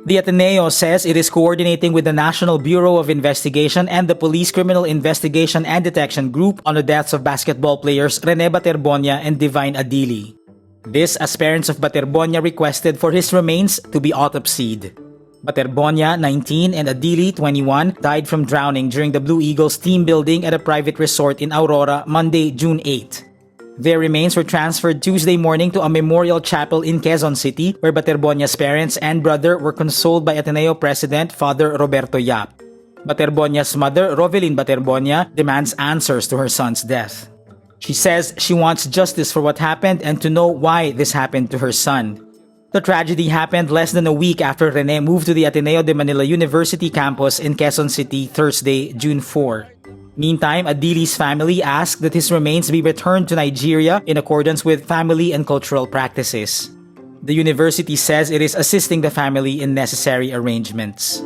The Ateneo says it is coordinating with the National Bureau of Investigation and the Police Criminal Investigation and Detection Group on the deaths of basketball players Rene Baterbonia and Divine Adili. This as parents of Baterbonia requested for his remains to be autopsied. Baterbonia, 19, and Adili, 21, died from drowning during the Blue Eagles team building at a private resort in Aurora, Monday, June 8. Their remains were transferred Tuesday morning to a memorial chapel in Quezon City, where Baterbonia's parents and brother were consoled by Ateneo President Father Roberto Yap. Baterbonia's mother, Rovelyn Baterbonia, demands answers to her son's death. She says she wants justice for what happened and to know why this happened to her son. The tragedy happened less than a week after Rene moved to the Ateneo de Manila University campus in Quezon City Thursday, June 4. Meantime, Adili's family asked that his remains be returned to Nigeria in accordance with family and cultural practices. The university says it is assisting the family in necessary arrangements.